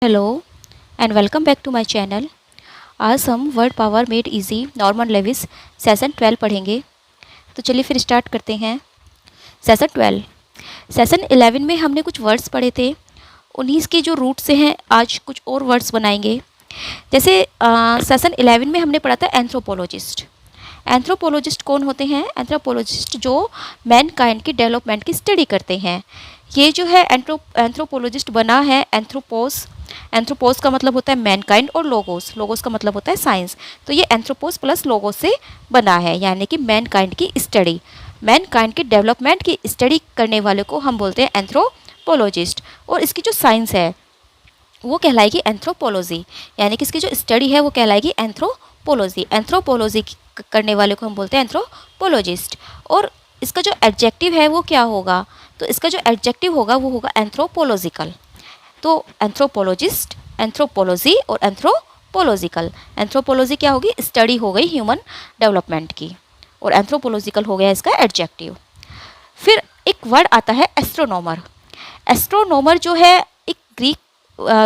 Hello and welcome back to my channel. आज हम Word Power Made Easy Norman Lewis session 12 पढ़ेंगे। तो चलिए फिर स्टार्ट करते हैं। सेशन 12। सेशन 11 में हमने कुछ वर्ड्स पढ़े थे, उन्हीं के जो रूट से हैं आज कुछ और वर्ड्स बनाएंगे। जैसे सेशन 11 में हमने पढ़ा था एंथ्रोपोलॉजिस्ट। एंथ्रोपोलॉजिस्ट कौन होते हैं? एंथ्रोपोलॉजिस्ट जो मैनकाइंड की डेवलपमेंट की स्टडी करते हैं। ये जो है एंथ्रोपोलॉजिस्ट बना है एंथ्रोपोस का मतलब होता है मैनकाइंड और लोगोस का मतलब होता है साइंस। तो ये एंथ्रोपोस प्लस लोगोस से बना है, यानी कि मैनकाइंड की स्टडी, मैनकाइंड की डेवलपमेंट की स्टडी करने वाले को हम बोलते हैं एंथ्रोपोलॉजिस्ट। और इसकी जो साइंस है वो कहलाएगी एंथ्रोपोलॉजी, यानी कि इसकी जो स्टडी है वो कहलाएगी एंथ्रोपोलॉजी। एंथ्रोपोलॉजी करने वाले को हम बोलते हैं एंथ्रोपोलॉजिस्ट। और इसका जो एडजेक्टिव है वो क्या होगा? तो इसका जो एडजेक्टिव होगा वो होगा एंथ्रोपोलॉजिकल। तो एंथ्रोपोलॉजिस्ट, एंथ्रोपोलॉजी और एंथ्रोपोलॉजिकल। एंथ्रोपोलॉजी क्या होगी? स्टडी हो गई ह्यूमन डेवलपमेंट की, और एंथ्रोपोलॉजिकल हो गया इसका एडजेक्टिव। फिर एक वर्ड आता है एस्ट्रोनॉमर। एस्ट्रोनॉमर जो है एक ग्रीक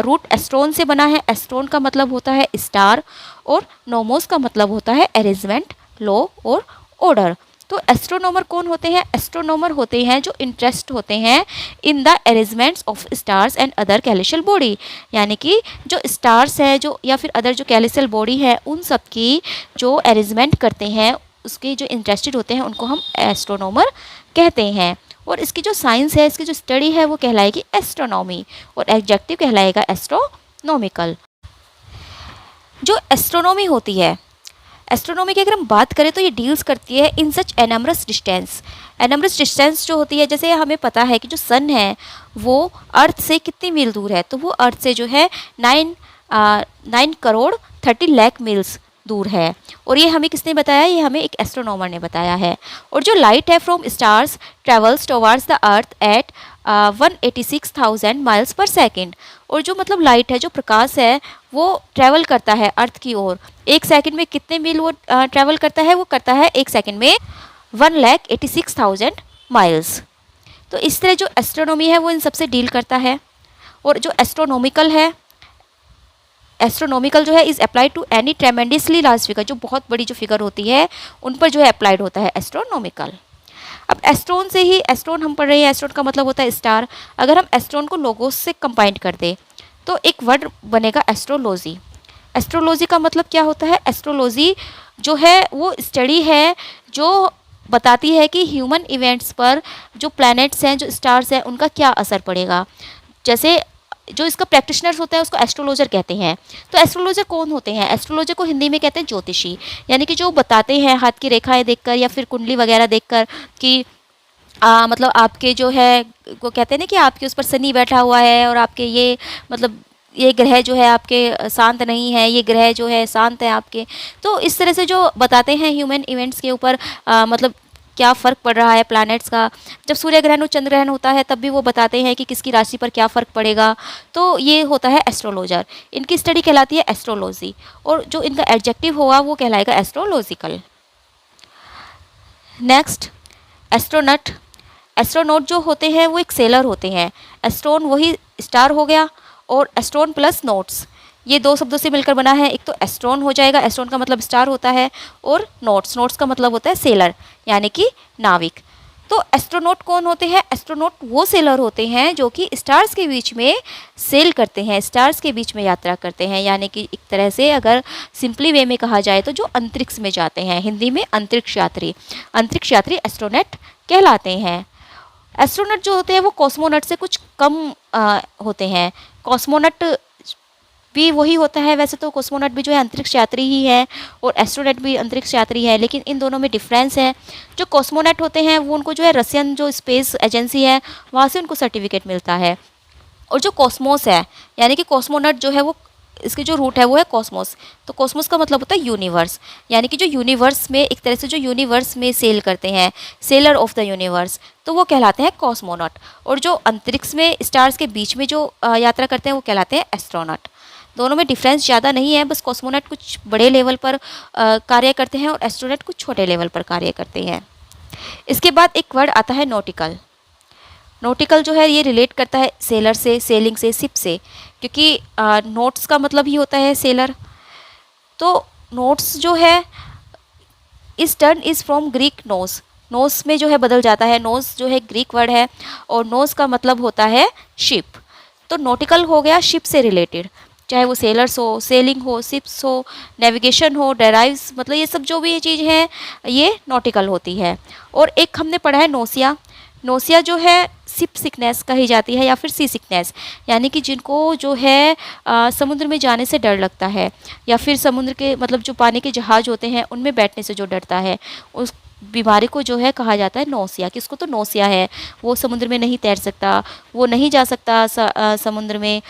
रूट एस्ट्रोन से बना है। एस्ट्रोन का मतलब होता है स्टार और नोमोस का मतलब होता है अरेंजमेंट, लॉ और ऑर्डर। तो एस्ट्रोनॉमर कौन होते हैं? एस्ट्रोनॉमर होते हैं जो इंटरेस्ट होते हैं in the arrangements of stars and other celestial body, यानी कि जो स्टार्स है जो या फिर अदर जो कैलिशियल बॉडी है उन सब की जो अरेंजमेंट करते हैं, उसके जो इंटरेस्टेड होते हैं उनको हम एस्ट्रोनॉमर कहते हैं। और इसकी जो साइंस है, इसकी जो स्टडी है वो कहलाएगी एस्ट्रोनॉमी, और एडजेक्टिव कहलाएगा एस्ट्रोनॉमिकल। जो एस्ट्रोनॉमी होती है, एस्ट्रोनॉमी की अगर हम बात करें तो ये डील्स करती है इन सच एनमरस डिस्टेंस। एनमरस डिस्टेंस जो होती है, जैसे हमें पता है कि जो सन है वो अर्थ से कितनी मील दूर है, तो वो अर्थ से जो है 9 करोड़ 30 लाख मील्स दूर है। और ये हमें किसने बताया? ये हमें एक एस्ट्रोनॉमर ने बताया है। और जो लाइट है from stars travels towards the earth at 186,000 miles per second. और जो मतलब लाइट है, जो प्रकाश है, वो ट्रैवल करता है अर्थ की ओर। एक सेकंड में कितने मील वो ट्रैवल करता है? वो करता है एक सेकंड में 186,000 माइल्स। तो इस तरह जो एस्ट्रोनॉमी है वो इन सबसे डील करता है। और जो एस्ट्रोनॉमिकल है, एस्ट्रोनॉमिकल जो है is applied to any tremendously large figure, जो बहुत बड़ी जो फिगर होती है उन पर जो है अप्लाइड होता है एस्ट्रोनॉमिकल। अब एस्ट्रोन से ही, एस्ट्रोन हम पढ़ रहे हैं, एस्ट्रोन का मतलब होता है स्टार। अगर हम एस्ट्रोन को लोगोस से कंबाइन कर दें तो एक वर्ड बनेगा एस्ट्रोलॉजी। एस्ट्रोलॉजी का मतलब क्या होता है? एस्ट्रोलॉजी जो है वो स्टडी है जो बताती है कि ह्यूमन इवेंट्स पर जो प्लैनेट्स हैं, जो स्टार्स हैं, उनका क्या असर पड़ेगा। जैसे जो इसका प्रैक्टिशनर्स होता है उसको एस्ट्रोलॉजर कहते हैं। तो एस्ट्रोलॉजर कौन होते हैं? एस्ट्रोलॉजर को हिंदी में कहते हैं ज्योतिषी, यानी कि जो बताते हैं हाथ की रेखाएं देखकर या फिर कुंडली वगैरह देखकर कि मतलब आपके जो है वो कहते हैं ना कि आपके उस पर शनि बैठा हुआ है और आपके ये मतलब ये ग्रह जो है आपके शांत नहीं है, ये ग्रह जो है शांत है आपके। तो इस तरह से जो बताते हैं ह्यूमन इवेंट्स के ऊपर मतलब क्या फ़र्क पड़ रहा है प्लैनेट्स का। जब सूर्य ग्रहण और चंद्र ग्रहण होता है तब भी वो बताते हैं कि किसकी राशि पर क्या फ़र्क पड़ेगा। तो ये होता है एस्ट्रोलॉजर, इनकी स्टडी कहलाती है एस्ट्रोलॉजी। और जो इनका एडजेक्टिव होगा वो कहलाएगा एस्ट्रोलॉजिकल। Next astronaut. एस्ट्रोनॉट जो होते हैं वो एक सेलर होते हैं। एस्ट्रोन वही स्टार हो गया, और एस्ट्रोन प्लस नोट्स ये दो शब्दों से मिलकर बना है। एक तो एस्ट्रोन हो जाएगा, एस्ट्रोन का मतलब स्टार होता है, और नोट्स, नोट्स का मतलब होता है सेलर, यानी कि नाविक। तो एस्ट्रोनॉट कौन होते हैं? एस्ट्रोनॉट वो सेलर होते हैं जो कि स्टार्स के बीच में सेल करते हैं, स्टार्स के बीच में यात्रा करते हैं, यानी कि एक तरह से अगर सिंपली वे में कहा जाए तो जो अंतरिक्ष में जाते हैं, हिंदी में अंतरिक्ष यात्री। अंतरिक्ष यात्री एस्ट्रोनॉट कहलाते हैं। एस्ट्रोनॉट जो होते हैं वो कॉस्मोनॉट से कुछ कम होते हैं। कॉस्मोनॉट भी वही होता है, वैसे तो कॉस्मोनॉट भी जो है अंतरिक्ष यात्री ही है और एस्ट्रोनॉट भी अंतरिक्ष यात्री है, लेकिन इन दोनों में डिफरेंस है। जो कॉस्मोनॉट होते हैं वो उनको जो है रशियन जो स्पेस एजेंसी है वहाँ से उनको सर्टिफिकेट मिलता है। और जो कॉस्मोस है, यानी कि कॉस्मोनॉट जो है वो इसकी जो रूट है वो है कॉस्मोस। तो कॉस्मोस का मतलब होता है यूनिवर्स, यानी कि जो यूनिवर्स में एक तरह से जो यूनिवर्स में सेल करते हैं, सेलर ऑफ द यूनिवर्स, तो वो कहलाते हैं कॉस्मोनॉट। और जो अंतरिक्ष में स्टार्स के बीच में जो यात्रा करते हैं वो कहलाते हैं एस्ट्रोनॉट। दोनों में डिफरेंस ज़्यादा नहीं है, बस कॉस्मोनॉट कुछ बड़े लेवल पर कार्य करते हैं और एस्ट्रोनॉट कुछ छोटे लेवल पर कार्य करते हैं। इसके बाद एक वर्ड आता है नॉटिकल। नॉटिकल जो है ये रिलेट करता है सेलर से, सेलिंग से, शिप से। क्योंकि नोट्स का मतलब ही होता है सेलर। तो नोट्स जो है इस टर्न इज़ फ्रॉम ग्रीक नोस, नोस में जो है बदल जाता है। नोस जो है ग्रीक वर्ड है और नोस का मतलब होता है शिप। तो नॉटिकल हो गया शिप से रिलेटेड, चाहे वो सेलर्स हो, सेलिंग हो, शिप्स हो, नेविगेशन हो, डेराइव्स, मतलब ये सब जो भी चीज़ है ये नॉटिकल होती है। और एक हमने पढ़ा है नोसिया। नोसिया जो है शिप सिकनेस कही जाती है या फिर सी सिकनेस, यानी कि जिनको जो है समुद्र में जाने से डर लगता है, या फिर समुद्र के मतलब जो पानी के जहाज़ होते हैं उनमें बैठने से जो डरता है, उस बीमारी को जो है कहा जाता है नोसिया। किसको? तो नोसिया है, वो समुद्र में नहीं तैर सकता, वो नहीं जा सकता समुद्र में,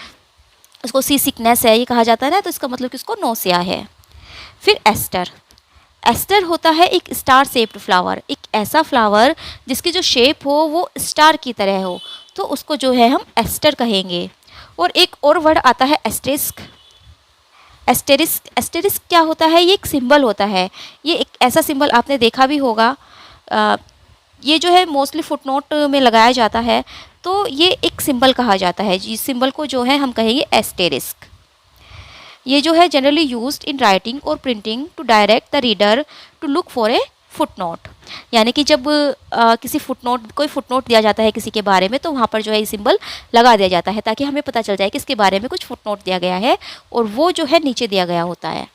उसको सी सिकनेस है ये कहा जाता है ना, तो इसका मतलब कि उसको नोसिया है। फिर एस्टर। एस्टर होता है एक स्टार शेप्ड फ्लावर, एक ऐसा फ्लावर जिसकी जो शेप हो वो स्टार की तरह हो, तो उसको जो है हम एस्टर कहेंगे। और एक और वर्ड आता है एस्टेरिस्क। एस्टेरिस्क, एस्टेरिस्क क्या होता है? ये एक सिंबल होता है, ये एक ऐसा सिंबल आपने देखा भी होगा, ये जो है मोस्टली फुटनोट में लगाया जाता है, तो ये एक सिंबल कहा जाता है। इस सिंबल को जो है हम कहेंगे एस्टेरिस्क। ये जो है जनरली यूज्ड इन राइटिंग और printing to direct the reader to look for a footnote, यानी कि जब किसी फुटनोट, कोई फुटनोट दिया जाता है किसी के बारे में, तो वहाँ पर जो है ये सिंबल लगा दिया जाता है ताकि हमें पता चल जाए कि इसके बारे में कुछ फुटनोट दिया गया है, और वो जो है नीचे दिया गया होता है।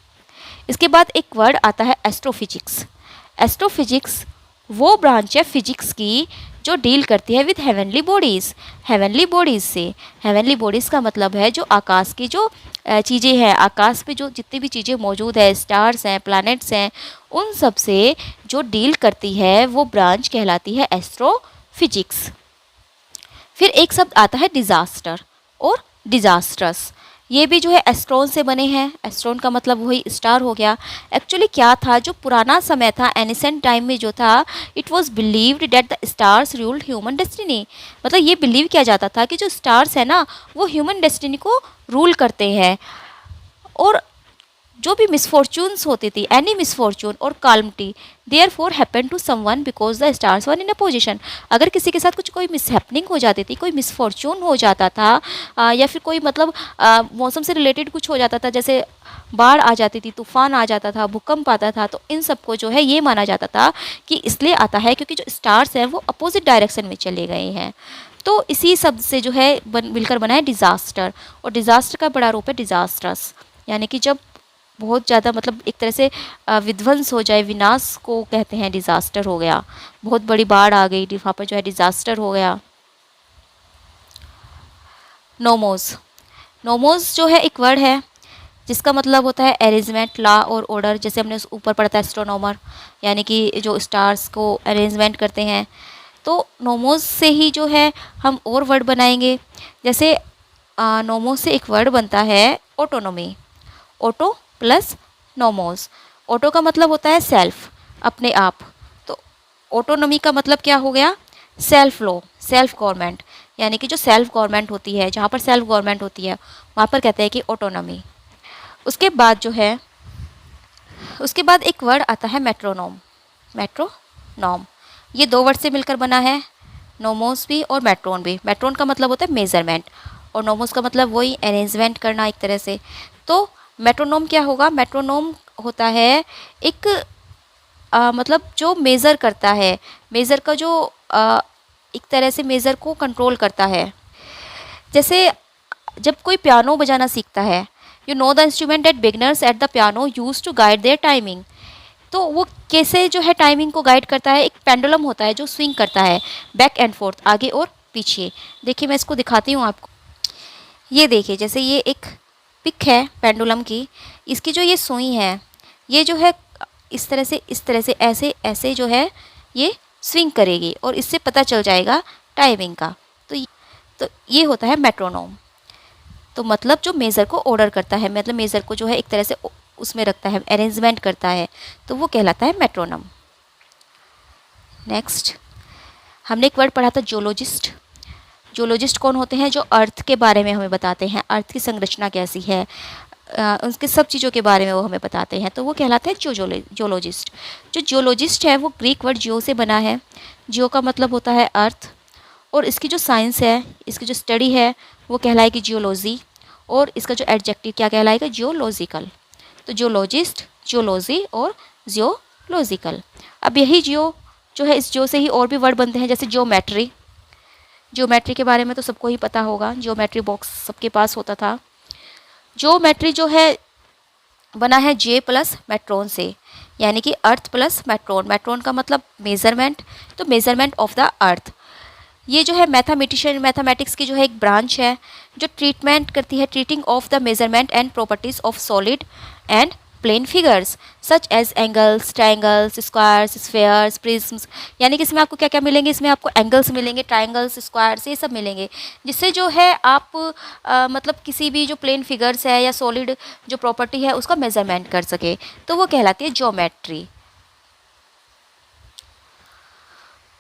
इसके बाद एक वर्ड आता है एस्ट्रोफिजिक्स। एस्ट्रोफिजिक्स वो ब्रांच है फिजिक्स की जो डील करती है with heavenly bodies, heavenly bodies से। हेवनली बॉडीज़ का मतलब है जो आकाश की जो चीज़ें हैं, आकाश पे जो जितनी भी चीज़ें मौजूद है, स्टार्स हैं, प्लैनेट्स हैं, उन सब से जो डील करती है वो ब्रांच कहलाती है एस्ट्रोफिजिक्स। फिर एक शब्द आता है डिज़ास्टर और डिज़ास्ट्रस। ये भी जो है एस्ट्रोन से बने हैं। एस्ट्रोन का मतलब वही स्टार हो गया। एक्चुअली क्या था, जो पुराना समय था, एनिसेंट टाइम में जो था, it was believed that the stars ruled human destiny. मतलब ये बिलीव किया जाता था कि जो स्टार्स है ना वो ह्यूमन डेस्टिनी को रूल करते हैं, और जो भी मिसफॉर्चून्स होती थी, एनी मिसफॉर्चून और calamity therefore happen to someone because the stars were in a position. अगर किसी के साथ कुछ कोई मिसहैपनिंग हो जाती थी, कोई मिसफॉर्चून हो जाता था, या फिर कोई मतलब मौसम से रिलेटेड कुछ हो जाता था, जैसे बाढ़ आ जाती थी, तूफान आ जाता था, भूकंप आता था, तो इन सबको जो है ये माना जाता था कि इसलिए आता है क्योंकि जो स्टार्स हैं वो अपोजिट डायरेक्शन में चले गए हैं। तो इसी शब्द से जो है मिलकर बना है डिज़ास्टर, और डिज़ास्टर का बड़ा रूप है डिज़ास्टर्स, यानी कि जब बहुत ज़्यादा मतलब एक तरह से विध्वंस हो जाए, विनाश को कहते हैं डिज़ास्टर हो गया। बहुत बड़ी बाढ़ आ गई, वहाँ पर जो है डिज़ास्टर हो गया। नोमोस। नोमोस जो है एक वर्ड है जिसका मतलब होता है अरेंजमेंट, लॉ और ऑर्डर। जैसे हमने ऊपर पढ़ा था एस्ट्रोनॉमर, यानी कि जो स्टार्स को अरेंजमेंट करते हैं। तो नोमोस से ही जो है हम और वर्ड बनाएंगे। जैसे नोमोस से एक वर्ड बनता है autonomy. Auto plus nomos. Auto का मतलब होता है सेल्फ, अपने आप। तो ऑटोनॉमी का मतलब क्या हो गया? सेल्फ लॉ, सेल्फ गवर्नमेंट, यानी कि जो सेल्फ गवर्नमेंट होती है, जहाँ पर सेल्फ गवर्नमेंट होती है वहाँ पर कहते हैं कि ऑटोनॉमी। उसके बाद जो है, उसके बाद एक वर्ड आता है मेट्रोनोम। मेट्रोनोम ये दो वर्ड से मिलकर बना है, नोमोस भी और मेट्रोन भी। मेट्रोन का मतलब होता है मेजरमेंट, और नोमोस का मतलब वही अरेंजमेंट करना एक तरह से। तो मेट्रोनोम क्या होगा? मेट्रोनोम होता है एक मतलब जो मेज़र करता है, मेज़र का जो एक तरह से मेज़र को कंट्रोल करता है। जैसे जब कोई पियानो बजाना सीखता है, you know the instrument that beginners at the piano use to guide their timing. तो वो कैसे जो है टाइमिंग को गाइड करता है? एक पेंडुलम होता है जो स्विंग करता है बैक एंड फोर्थ, आगे और पीछे। देखिए मैं इसको दिखाती हूँ आपको। ये देखिए, जैसे ये एक पिक है पेंडुलम की, इसकी जो ये सुई है ये जो है इस तरह से ऐसे ऐसे जो है ये स्विंग करेगी, और इससे पता चल जाएगा टाइमिंग का। तो ये होता है मेट्रोनोम। तो मतलब जो मेज़र को ऑर्डर करता है, मतलब मेज़र को जो है एक तरह से उसमें रखता है, अरेंजमेंट करता है, तो वो कहलाता है मेट्रोनोम। नेक्स्ट हमने एक वर्ड पढ़ा था जियोलॉजिस्ट। जियोलॉजिस्ट कौन होते हैं? जो अर्थ के बारे में हमें बताते हैं, अर्थ की संरचना कैसी है, उसके सब चीज़ों के बारे में वो हमें बताते हैं, तो वो कहलाते हैं जियोलॉजिस्ट। जो जियोलॉजिस्ट है वो ग्रीक वर्ड जियो से बना है। जियो का मतलब होता है अर्थ, और इसकी जो साइंस है, इसकी जो स्टडी है वो कहलाएगी जियोलॉजी। और इसका जो एडजेक्टिव क्या कहलाएगा, जियोलॉजिकल। तो जियोलॉजिस्ट, जियोलॉजी और जियोलॉजिकल। अब यही जियो जो है, इस जियो से ही और भी वर्ड बनते हैं, जैसे जियोमेट्री। जियोमेट्री के बारे में तो सबको ही पता होगा, जियोमेट्री बॉक्स सबके पास होता था। जियोमेट्री जो है बना है जे प्लस मेट्रोन से, यानी कि अर्थ प्लस मेट्रोन। मेट्रोन का मतलब मेज़रमेंट, तो मेज़रमेंट ऑफ द अर्थ। ये जो है मैथमेटिक्स की जो है एक ब्रांच है जो ट्रीटमेंट करती है, treating of the measurement and properties of solid and plane figures such as angles, triangles, squares, spheres, prisms. यानी कि इसमें आपको क्या क्या मिलेंगे, इसमें आपको एंगल्स मिलेंगे, ट्राइंगल्स, स्क्वायर्स, ये सब मिलेंगे, जिससे जो है आप मतलब किसी भी जो प्लेन फिगर्स है या सॉलिड जो प्रॉपर्टी है उसका मेजरमेंट कर सके, तो वो कहलाती है ज्योमेट्री।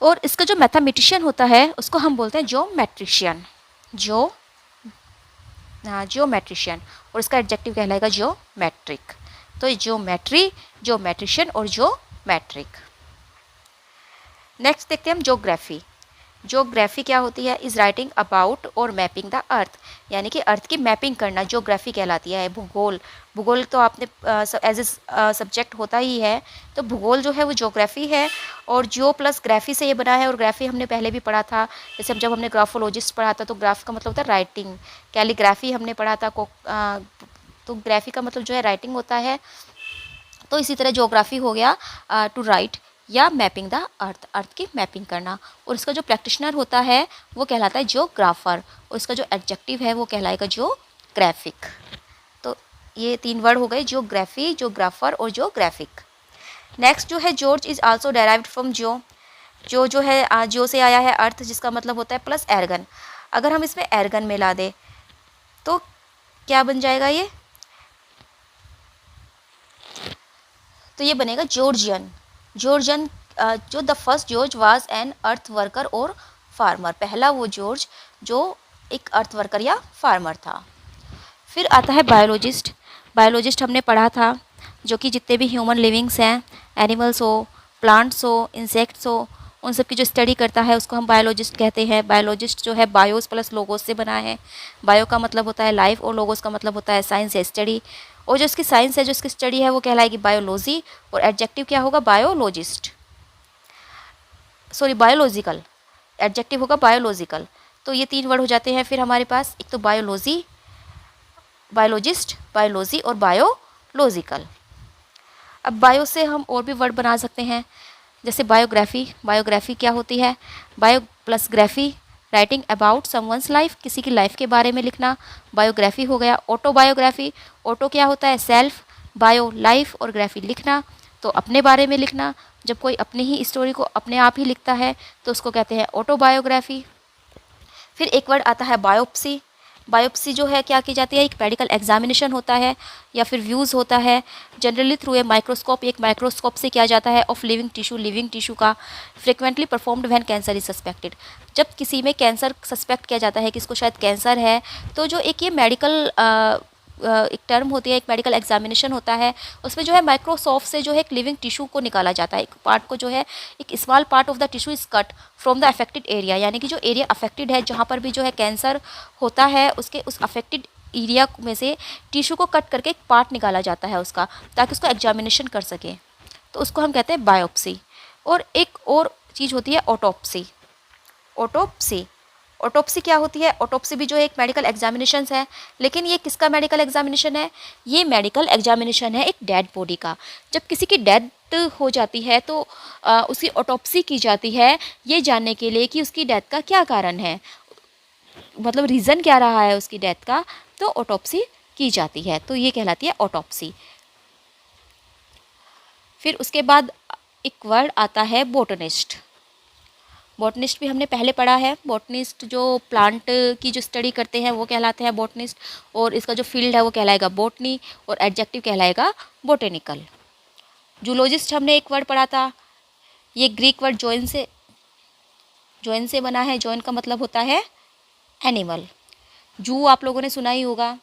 और इसका जो मैथमेटिशियन होता है उसको हम बोलते हैं ज्योमेट्रिशियन। ज्योमेट्रिशियन, और इसका एडजेक्टिव कहलाएगा ज्योमेट्रिक। तो ज्योमेट्री, ज्योमेट्रिशियन और ज्योमेट्रिक। नेक्स्ट देखते हैं हम ज्योग्राफी। ज्योग्राफी क्या होती है, इज राइटिंग अबाउट और मैपिंग द अर्थ, यानी कि अर्थ की मैपिंग करना ज्योग्राफी कहलाती है। भूगोल, भूगोल तो आपने एज ए सब्जेक्ट होता ही है, तो भूगोल जो है वो ज्योग्राफी है। और जियो प्लस ग्राफी से ये बना है, और ग्राफी हमने पहले भी पढ़ा था, जैसे जब हमने ग्राफोलॉजिस्ट पढ़ा था तो ग्राफ का मतलब होता है राइटिंग। कैलीग्राफी हमने पढ़ा था तो ग्राफी का मतलब जो है राइटिंग होता है। तो इसी तरह ज्योग्राफी हो गया टू राइट या मैपिंग द अर्थ, अर्थ की मैपिंग करना। और इसका जो प्रैक्टिशनर होता है वो कहलाता है जियोग्राफर, और इसका जो एडजेक्टिव है वो कहलाएगा जियोग्राफिक। तो ये 3 वर्ड हो गए, जियोग्राफी, जियोग्राफर और जियोग्राफिक। नेक्स्ट जो है George is also derived from geo. जो है जियो से आया है अर्थ, जिसका मतलब होता है प्लस एर्गन। अगर हम इसमें एर्गन मिला दें तो क्या बन जाएगा ये, तो ये बनेगा जॉर्जियन। जॉर्जियन, जो the first George was an earth worker और फार्मर, पहला वो जॉर्ज जो एक अर्थ वर्कर या फार्मर था। फिर आता है बायोलॉजिस्ट। बायोलॉजिस्ट हमने पढ़ा था, जो कि जितने भी ह्यूमन लिविंग्स हैं, एनिमल्स हो, प्लांट्स हो, इंसेक्ट्स हो, उन सब की जो स्टडी करता है उसको हम बायोलॉजिस्ट कहते हैं। बायोलॉजिस्ट जो है बायोस प्लस लोगोस से बना है। बायो का मतलब होता है लाइफ और लोगोस का मतलब होता है साइंस या स्टडी। और जो इसकी साइंस है, जो इसकी स्टडी है वो कहलाएगी बायोलॉजी, और एडजेक्टिव क्या होगा, बायोलॉजिस्ट, सॉरी बायोलॉजिकल, एडजेक्टिव होगा बायोलॉजिकल। तो ये 3 वर्ड हो जाते हैं फिर हमारे पास, एक तो बायोलॉजी, बायोलॉजिस्ट, बायोलॉजी और बायोलॉजिकल। अब बायो से हम और भी वर्ड बना सकते हैं, जैसे बायोग्राफी। बायोग्राफी क्या होती है, bio plus graphy, writing about someone's life, किसी की लाइफ के बारे में लिखना, बायोग्राफी हो गया। ऑटोबायोग्राफी, ऑटो क्या होता है सेल्फ, बायो लाइफ और ग्राफी लिखना, तो अपने बारे में लिखना। जब कोई अपनी ही स्टोरी को अपने आप ही लिखता है तो उसको कहते हैं ऑटोबायोग्राफी। फिर एक वर्ड आता है बायोप्सी। बायोप्सी जो है क्या की जाती है, एक मेडिकल एग्जामिनेशन होता है या फिर व्यूज़ होता है, जनरली थ्रू ए माइक्रोस्कोप, एक माइक्रोस्कोप से किया जाता है, ऑफ लिविंग टिश्यू का, frequently performed when cancer is suspected. जब किसी में कैंसर सस्पेक्ट किया जाता है कि इसको शायद कैंसर है, तो जो एक ये मेडिकल एक टर्म होती है, एक मेडिकल एग्जामिनेशन होता है, उसमें जो है माइक्रोस्कोप से जो है एक लिविंग टिश्यू को निकाला जाता है, एक पार्ट को जो है, एक small part of the tissue is cut from the affected area, यानी कि जो एरिया अफेक्टेड है, जहाँ पर भी जो है कैंसर होता है, उसके उस अफेक्टेड एरिया में से टिश्यू को कट करके एक पार्ट निकाला जाता है उसका, ताकि उसको एग्जामिनेशन कर सके, तो उसको हम कहते हैं बायोप्सी। और एक और चीज़ होती है ऑटोप्सी। ऑटोप्सी, ऑटोप्सी क्या होती है, ऑटोप्सी भी जो एक मेडिकल एग्जामिनेशन है, लेकिन ये किसका मेडिकल एग्जामिनेशन है, ये मेडिकल एग्जामिनेशन है एक डेड बॉडी का। जब किसी की डेथ हो जाती है तो उसकी ऑटोप्सी की जाती है, ये जानने के लिए कि उसकी डेथ का क्या कारण है, मतलब रीज़न क्या रहा है उसकी डेथ का, तो ऑटोप्सी की जाती है, तो ये कहलाती है ऑटोप्सी। फिर उसके बाद एक वर्ड आता है बोटनिस्ट। बॉटनिस्ट भी हमने पहले पढ़ा है। बॉटनिस्ट जो प्लांट की जो स्टडी करते हैं वो कहलाते हैं बॉटनिस्ट, और इसका जो फील्ड है वो कहलाएगा बॉटनी, और एडजेक्टिव कहलाएगा बोटेनिकल। जूलॉजिस्ट हमने एक वर्ड पढ़ा था, ये ग्रीक वर्ड जॉइन से बना है। जॉइन का मतलब होता है एनिमल। जू आप लोगों ने सुना ही होगा।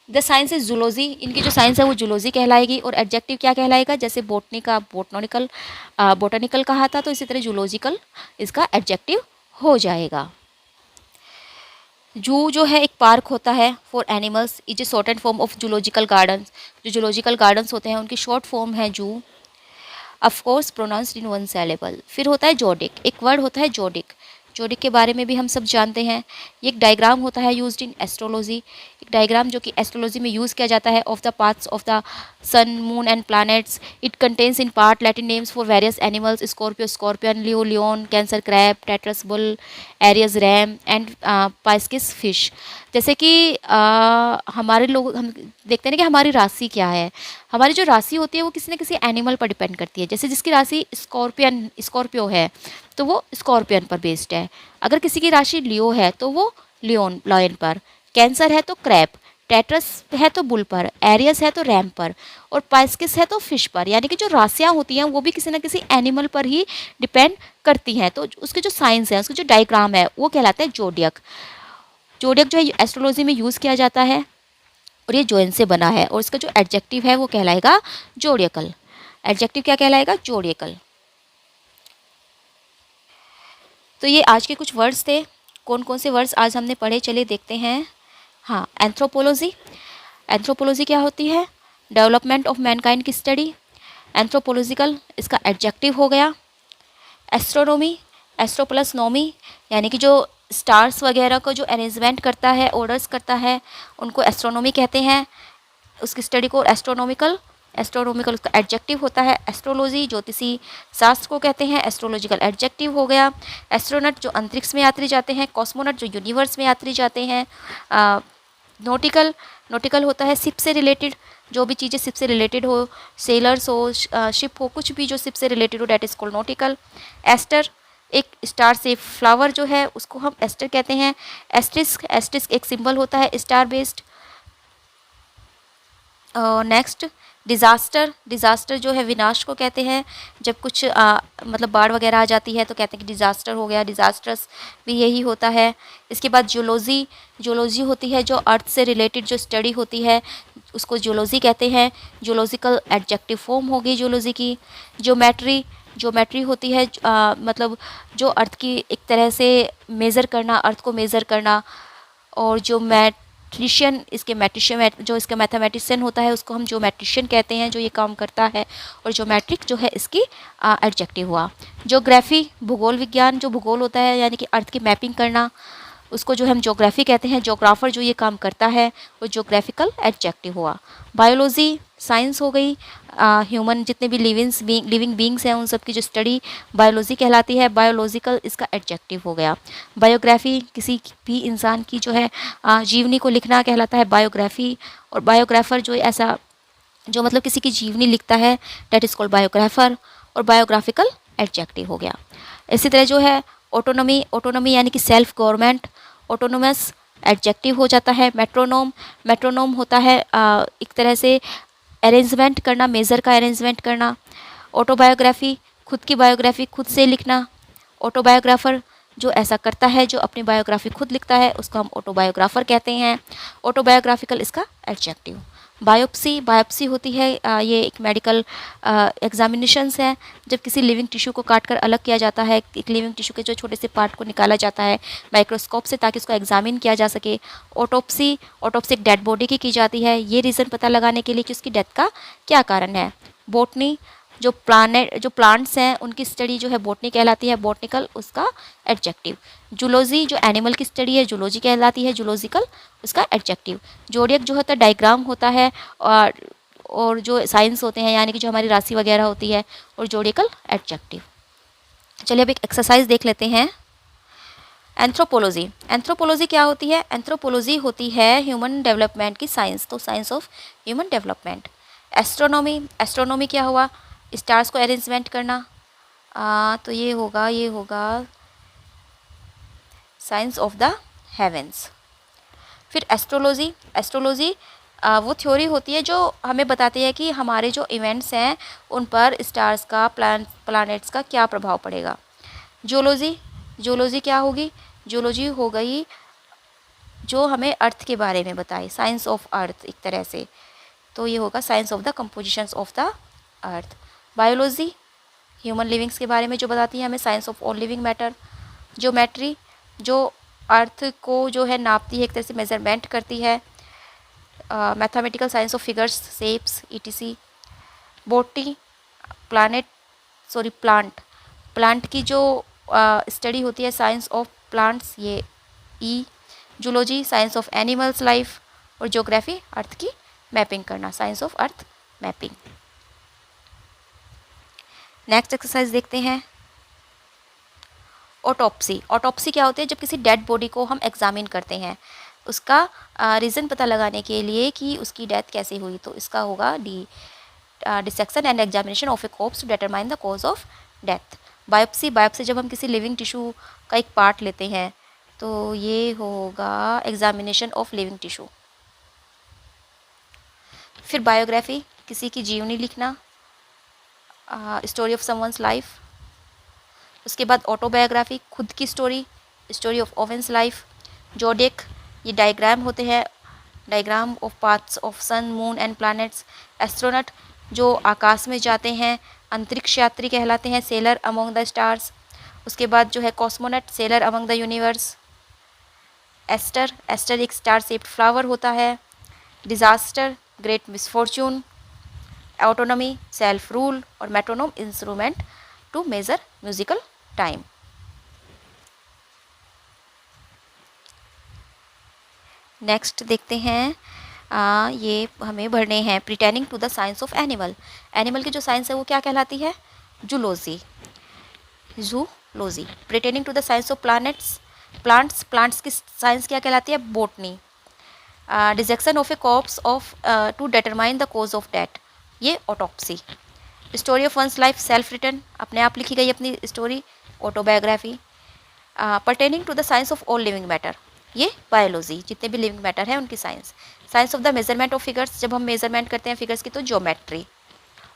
द साइंस इज जूलॉजी, इनकी जो साइंस है वो जूलॉजी कहलाएगी, और एडजेक्टिव क्या कहलाएगा, जैसे बोटनी का बोटनिकल कहा था, तो इसी तरह जूलॉजिकल इसका एडजेक्टिव हो जाएगा। जू जो है एक पार्क होता है for animals, is a shorted form of zoological gardens. जो जूलॉजिकल गार्डन्स होते हैं उनकी शॉर्ट फॉर्म है जू, of course pronounced in one syllable. फिर होता है जोडिक, एक वर्ड होता है जोडिक। जोडिक के बारे में भी हम सब जानते हैं। ये एक डायग्राम होता है यूज्ड इन एस्ट्रोलॉजी, एक डायग्राम जो कि एस्ट्रोलॉजी में यूज़ किया जाता है of the paths of the sun moon and planets. It contains in part Latin names for various animals, Scorpio scorpion, Leo leon, Cancer crab, Taurus bull, Aries ram and Pisces fish. जैसे कि हमारे लोग हम देखते हैं ना कि हमारी राशि क्या है। हमारी जो राशि होती है वो किसी न किसी एनिमल पर डिपेंड करती है। जैसे जिसकी राशि स्कॉर्पियो है तो वो स्कॉर्पियन पर बेस्ड है। अगर किसी की राशि लियो है तो वो लायन पर, कैंसर है तो क्रैब, टेट्रस है तो बुल पर, एरियस है तो रैम पर, और पाइस्किस है तो फिश पर। यानी कि जो राशियाँ होती हैं वो भी किसी न किसी एनिमल पर ही डिपेंड करती हैं। तो उसके जो साइंस है, उसके जो डायग्राम है वो कहलाता है जोडियक। जोडियक जो है एस्ट्रोलॉजी में यूज़ किया जाता है और ये जोइन से बना है, और इसका जो एडजेक्टिव है वो कहलाएगा जोडियकल। एडजेक्टिव क्या कहलाएगा? जोडियकल। तो ये आज के कुछ वर्ड्स थे। कौन कौन से वर्ड्स आज हमने पढ़े, चलिए देखते हैं। हाँ, एंथ्रोपोलॉजी। एंथ्रोपोलॉजी क्या होती है? डेवलपमेंट ऑफ मैनकाइंड की स्टडी। एंथ्रोपोलॉजिकल इसका एडजेक्टिव हो गया। एस्ट्रोनॉमी, एस्ट्रो प्लस नॉमी, यानी कि जो स्टार्स वगैरह को जो अरेंजमेंट करता है, ऑर्डर्स करता है, उनको एस्ट्रोनॉमी कहते हैं। उसकी स्टडी को एस्ट्रोनॉमिकल। एस्ट्रोनॉमिकल उसका एडजेक्टिव होता है। एस्ट्रोलॉजी ज्योतिषी शास्त्र को कहते हैं, एस्ट्रोलॉजिकल एडजेक्टिव हो गया। एस्ट्रोनट जो अंतरिक्ष में यात्री जाते हैं, कॉस्मोनट जो यूनिवर्स में यात्री जाते हैं। नोटिकल, नोटिकल होता है शिप से रिलेटेड, जो भी चीज़ें शिप से रिलेटेड हो, सेलर्स हो, शिप हो, कुछ भी जो शिप से रिलेटेड हो, that is called nautical. Aster एक स्टार से फ्लावर जो है उसको हम एस्टर कहते हैं। एस्ट्रिस्क, एस्ट्रिस्क एक सिंबल होता है star based. Next disaster, disaster जो है विनाश को कहते हैं। जब कुछ मतलब बाढ़ वगैरह आ जाती है तो कहते हैं कि डिज़ास्टर हो गया, डिज़ास्टर्स भी यही होता है। इसके बाद जूलॉजी, जूलॉजी होती है जो अर्थ से रिलेटेड जो स्टडी होती है उसको जूलॉजी कहते हैं। जूलॉजिकल एडजेक्टिव फॉर्म होगी जूलॉजी की। ज्योमेट्री, ज्योमेट्री होती है मतलब जो अर्थ की एक तरह से मेज़र करना, अर्थ को मेज़र करना। और जो मैट्रिशियन, इसके मैट्रिशियन जो इसका मैथमेटिशियन होता है उसको हम ज्योमेट्रिशियन कहते हैं, जो ये काम करता है। और ज्योमेट्रिक जो है इसकी एडजेक्टिव हुआ। ज्योग्राफी, भूगोल विज्ञान, जो भूगोल होता है यानी कि अर्थ की मैपिंग करना, उसको जो हम ज्योग्राफी कहते हैं। ज्योग्राफर जो ये काम करता है वो ज्योग्राफिकल एडजेक्टिव हुआ। बायोलॉजी साइंस हो गई, ह्यूमन जितने भी लिविंग बींग्स हैं उन सब की जो स्टडी बायोलॉजी कहलाती है। बायोलॉजिकल इसका एडजेक्टिव हो गया। बायोग्राफी किसी भी इंसान की जो है जीवनी को लिखना कहलाता है बायोग्राफी। और बायोग्राफर जो ऐसा जो मतलब किसी की जीवनी लिखता है डेट इज कॉल्ड बायोग्राफर। और बायोग्राफिकल एडजेक्टिव हो गया। इसी तरह जो है ऑटोनॉमी, ऑटोनॉमी यानी कि सेल्फ गवर्नमेंट, ऑटोनोमस एडजेक्टिव हो जाता है। मेट्रोनोम, मेट्रोनोम होता है एक तरह से अरेंजमेंट करना, मेज़र का अरेंजमेंट करना। ऑटोबायोग्राफी, खुद की बायोग्राफी खुद से लिखना। ऑटोबायोग्राफर जो ऐसा करता है, जो अपनी बायोग्राफी खुद लिखता है उसको हम ऑटोबायोग्राफर कहते हैं। ऑटोबायोग्राफिकल इसका एडजेक्टिव। बायोप्सी, बायोप्सी होती है ये एक मेडिकल एग्जामिनेशंस है। जब किसी लिविंग टिश्यू को काट कर अलग किया जाता है, एक लिविंग टिश्यू के जो छोटे से पार्ट को निकाला जाता है माइक्रोस्कोप से ताकि उसको एग्जामिन किया जा सके। ऑटोप्सी, ऑटोप्सी एक डेड बॉडी की जाती है, ये रीज़न पता लगाने के लिए कि उसकी डेथ का क्या कारण है। बोटनी, जो प्लांट्स हैं उनकी स्टडी जो है बोटनी कहलाती है, बोटनिकल उसका एडजेक्टिव। जूलॉजी जो एनिमल की स्टडी है जूलॉजी कहलाती है, जूलॉजिकल उसका एडजेक्टिव। जोडियक जो होता है डायग्राम होता है, और जो साइंस होते हैं यानी कि जो हमारी राशि वगैरह होती है, और जोडिकल एडजेक्टिव। चलिए अब एक एक्सरसाइज देख लेते हैं। एंथ्रोपोलॉजी, एंथ्रोपोलॉजी क्या होती है? एंथ्रोपोलॉजी होती है ह्यूमन डेवलपमेंट की साइंस, तो science of human development. Astronomy, astronomy क्या हुआ? स्टार्स को अरेंजमेंट करना, तो ये होगा साइंस ऑफ द हेवेंस। फिर एस्ट्रोलॉजी, एस्ट्रोलॉजी वो थ्योरी होती है जो हमें बताती है कि हमारे जो इवेंट्स हैं उन पर स्टार्स का, प्लैनेट्स का क्या प्रभाव पड़ेगा। जियोलॉजी, जियोलॉजी क्या होगी? जियोलॉजी हो गई जो हमें अर्थ के बारे में बताए, साइंस ऑफ अर्थ एक तरह से, तो ये होगा science of the compositions of the earth. Biology human livings के बारे में जो बताती है हमें, science of all living matter. Geometry जो अर्थ को जो है नापती है, एक तरह से मेजरमेंट करती है। Mathematical science of figures, shapes, etc. Botany, plant की जो स्टडी होती है, साइंस ऑफ प्लांट्स, ये ई। Zoology, science of animals life. और ज्योग्राफी, अर्थ की मैपिंग करना, science of earth mapping. Next exercise देखते हैं। ऑटोप्सी। ऑटोप्सी क्या होती है? जब किसी डेड बॉडी को हम एग्जामिन करते हैं, उसका रीज़न पता लगाने के लिए कि उसकी डेथ कैसे हुई, तो इसका होगा D, dissection and examination of a corpse to determine the cause of death. Biopsy, biopsy जब हम किसी लिविंग टिश्यू का एक पार्ट लेते हैं, तो ये होगा एग्जामिनेशन ऑफ लिविंग टिश्यू। फिर बायोग्राफी, किसी की जीवनी लिखना, स्टोरी ऑफ समवंस लाइफ। उसके बाद ऑटोबायोग्राफी, खुद की story, story of one's life. Zodiac, ये डायग्राम होते हैं, diagram of paths of sun, moon and planets. Astronaut, जो आकाश में जाते हैं, अंतरिक्ष यात्री कहलाते हैं, सेलर अमंग द स्टार्स। उसके बाद जो है cosmonaut, sailor among the universe. Aster, aster एक स्टार शेप्ड फ्लावर होता है। Disaster, great misfortune. Autonomy, self rule. और metronome, instrument to measure musical time. Next देखते हैं, ये हमें भरने हैं pertaining to the science of animal. Animal की जो साइंस है वो क्या कहलाती है? Zoology, zoology. Pertaining to the science of planets, plants, plants की साइंस क्या कहलाती है? Botany. Dissection of a corpse of to determine the cause of death, ये autopsy. Story of one's life, self written, अपने आप लिखी गई अपनी story, autobiography. Pertaining to the science of all living matter, ये बायोलॉजी, जितने भी लिविंग मैटर हैं उनकी science. Science of the measurement of figures, जब हम मेजरमेंट करते हैं फिगर्स की, तो ज्योमेट्री।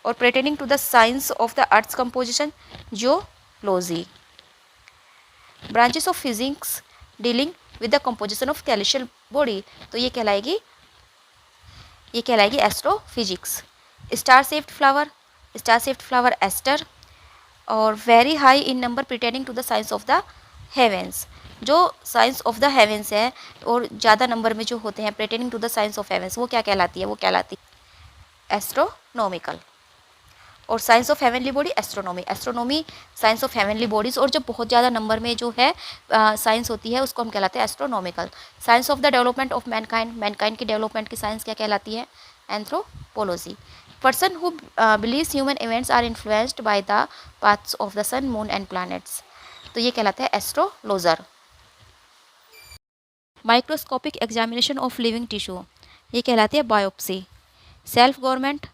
और pertaining to the science of the earth's composition, geology. Branches of physics dealing with the composition of celestial body, तो ये कहलाएगी astrophysics. Star shaped flower, star shaped flower aster. और very high in number pertaining to the science of the heavens, जो science of the heavens है और ज़्यादा number में जो होते हैं pertaining to the science of heavens, वो क्या कहलाती है? वो कहलाती है एस्ट्रोनॉमिकल। और science of heavenly body, astronomy. Astronomy science of heavenly bodies, और जब बहुत ज़्यादा नंबर में जो है साइंस होती है उसको हम कहलाते हैं astronomical. Science of the development of mankind, mankind की डेवलपमेंट की साइंस क्या कहलाती है? Anthropology. Person who believes human events are influenced by the paths of the sun, moon and planets, तो ये कहलाता है astrologer. Microscopic examination of living tissue, ये कहलाती है biopsy. Self government,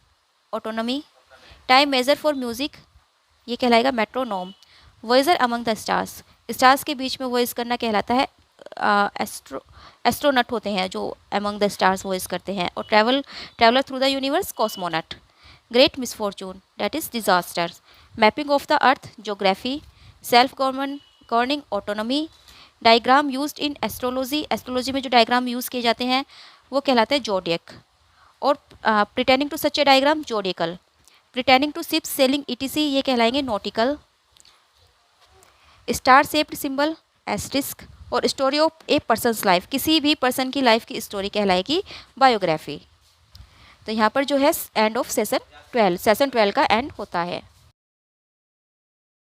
autonomy. Time measure for music, ये कहलाएगा metronome. Voyager among the stars, stars के बीच में वॉइस करना कहलाता है एस्ट्रोनट होते हैं जो अमंग द स्टार्स वॉइस करते हैं। और traveller through the universe, cosmonaut. Great misfortune, that is disaster. Mapping of the earth, geography. Self governing, autonomy. Diagram used in astrology, astrology में जो डायग्राम यूज़ किए जाते हैं वो कहलाते हैं जोडियक। और pertaining to such a diagram, zodiacal. Pertaining to ships sailing etc, ये कहलाएंगे nautical. Star shaped symbol, asterisk. और story of a person's life, किसी भी पर्सन की लाइफ की स्टोरी कहलाएगी बायोग्राफी। तो यहाँ पर जो है एंड ऑफ सेशन 12 का एंड होता है।